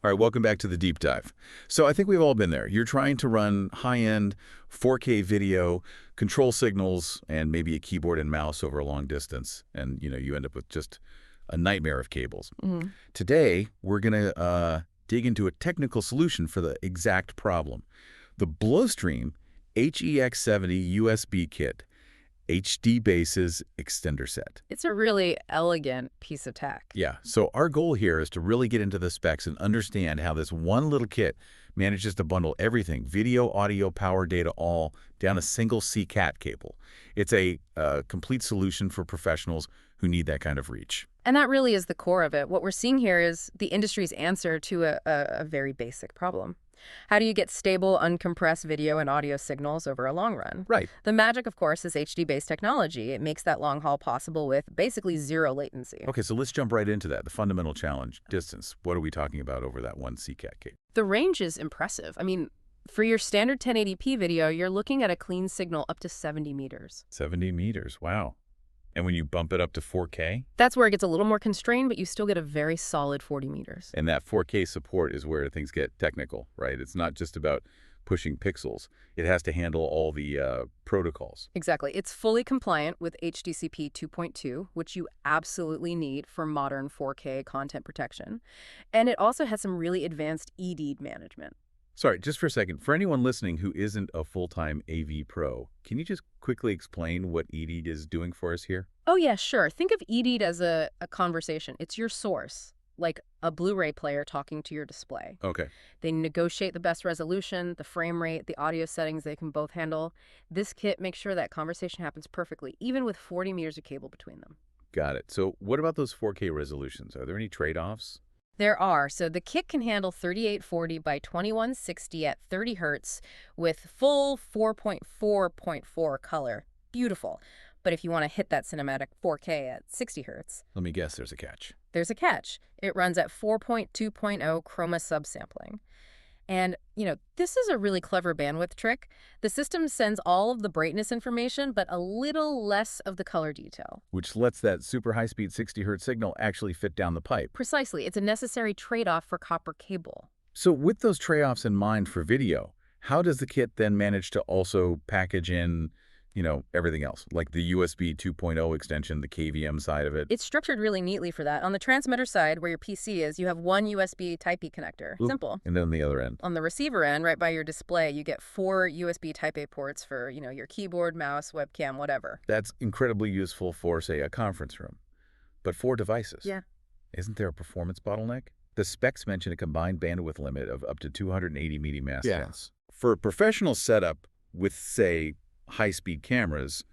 All right, welcome back to the deep dive. So I think we've all been there. You're trying to run high-end 4K video, control signals, and maybe a keyboard and mouse over a long distance, and you end up with just a nightmare of cables. Today, we're going to dig into a technical solution for the exact problem. The Blustream HEX70USB-KIT HDBaseT Extender Set. It's a really elegant piece of tech. Yeah, so our goal here is to really get into the specs and understand how this one little kit manages to bundle everything, video, audio, power, data, all down a single CCAT cable. It's a complete solution for professionals who need that kind of reach. And that really is the core of it. What we're seeing here is the industry's answer to a very basic problem. How do you get stable, uncompressed video and audio signals over a long run? Right. The magic, of course, is HD-based technology. It makes that long haul possible with basically zero latency. Okay, so let's jump right into that. The fundamental challenge, distance. What are we talking about over that one CCAT cable? The range is impressive. I mean, for your standard 1080p video, you're looking at a clean signal up to 70 meters. 70 meters, wow. And when you bump it up to 4K? That's where it gets a little more constrained, but you still get a very solid 40 meters. And that 4K support is where things get technical, right? It's not just about pushing pixels. It has to handle all the protocols. Exactly. It's fully compliant with HDCP 2.2, which you absolutely need for modern 4K content protection. And it also has some really advanced EDID management. Sorry, just for a second. For anyone listening who isn't a full-time AV pro, can you just quickly explain what EDID is doing for us here? Oh, yeah, sure. Think of EDID as a conversation. It's your source, like a Blu-ray player talking to your display. Okay. They negotiate the best resolution, the frame rate, the audio settings they can both handle. This kit makes sure that conversation happens perfectly, even with 40 meters of cable between them. Got it. So what about those 4K resolutions? Are there any trade-offs? There are. So the kit can handle 3840 by 2160 at 30 hertz with full 4.4.4 color. Beautiful. But if you want to hit that cinematic 4K at 60 hertz... Let me guess, there's a catch. There's a catch. It runs at 4.2.0 chroma subsampling. And, this is a really clever bandwidth trick. The system sends all of the brightness information, but a little less of the color detail. Which lets that super high-speed 60 Hz signal actually fit down the pipe. Precisely. It's a necessary trade-off for copper cable. So with those trade-offs in mind for video, how does the kit then manage to also package in everything else, like the USB 2.0 extension, the KVM side of it? It's structured really neatly for that. On the transmitter side, where your PC is, you have one USB Type-E connector. Oop. Simple. And then on the other end? On the receiver end, right by your display, you get 4 USB Type-A ports for, your keyboard, mouse, webcam, whatever. That's incredibly useful for, say, a conference room. But 4 devices? Yeah. Isn't there a performance bottleneck? The specs mention a combined bandwidth limit of up to 280 millimascals. Yeah. For a professional setup with, say, high-speed cameras,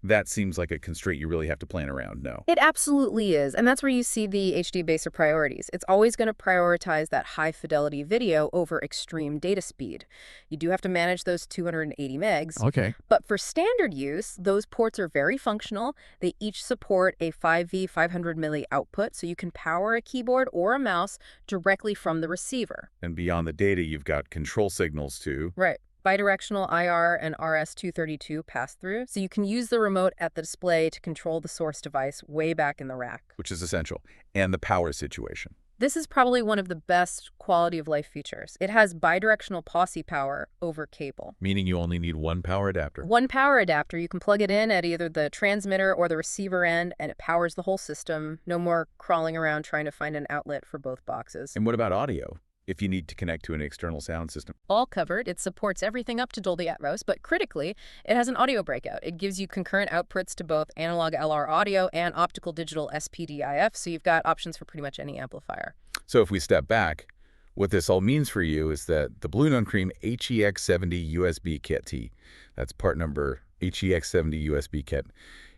that seems like a constraint you really have to plan around, no? It absolutely is, and that's where you see the HDBaseT priorities. It's always going to prioritize that high-fidelity video over extreme data speed. You do have to manage those 280 megs. Okay. But for standard use, those ports are very functional. They each support a 5V 500 milli output, so you can power a keyboard or a mouse directly from the receiver. And beyond the data, you've got control signals, too. Right. Bidirectional IR and RS-232 pass-through, so you can use the remote at the display to control the source device way back in the rack. Which is essential. And the power situation. This is probably one of the best quality-of-life features. It has bidirectional posse power over cable. Meaning you only need one power adapter. One power adapter. You can plug it in at either the transmitter or the receiver end, and it powers the whole system. No more crawling around trying to find an outlet for both boxes. And what about audio? If you need to connect to an external sound system? All covered. It supports everything up to Dolby Atmos, but critically, it has an audio breakout. It gives you concurrent outputs to both analog LR audio and optical digital SPDIF, so you've got options for pretty much any amplifier. So if we step back, what this all means for you is that the Blue Nun Cream HEX70USB-KIT, that's part number HEX70USB-KIT,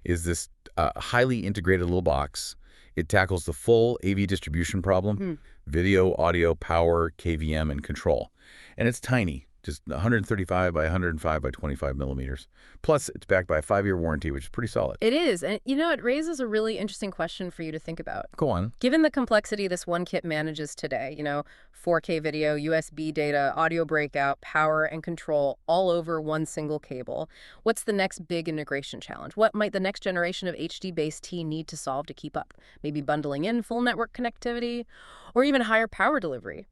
is this highly integrated little box. It tackles the full AV distribution problem, video, audio, power, KVM, and control. And it's tiny, just 135 by 105 by 25 millimeters. Plus, it's backed by a 5-year warranty, which is pretty solid. It is. And, it raises a really interesting question for you to think about. Go on. Given the complexity this one kit manages today, 4K video, USB data, audio breakout, power, and control all over one single cable, what's the next big integration challenge? What might the next generation of HDBaseT need to solve to keep up? Maybe bundling in full network connectivity or even higher power delivery?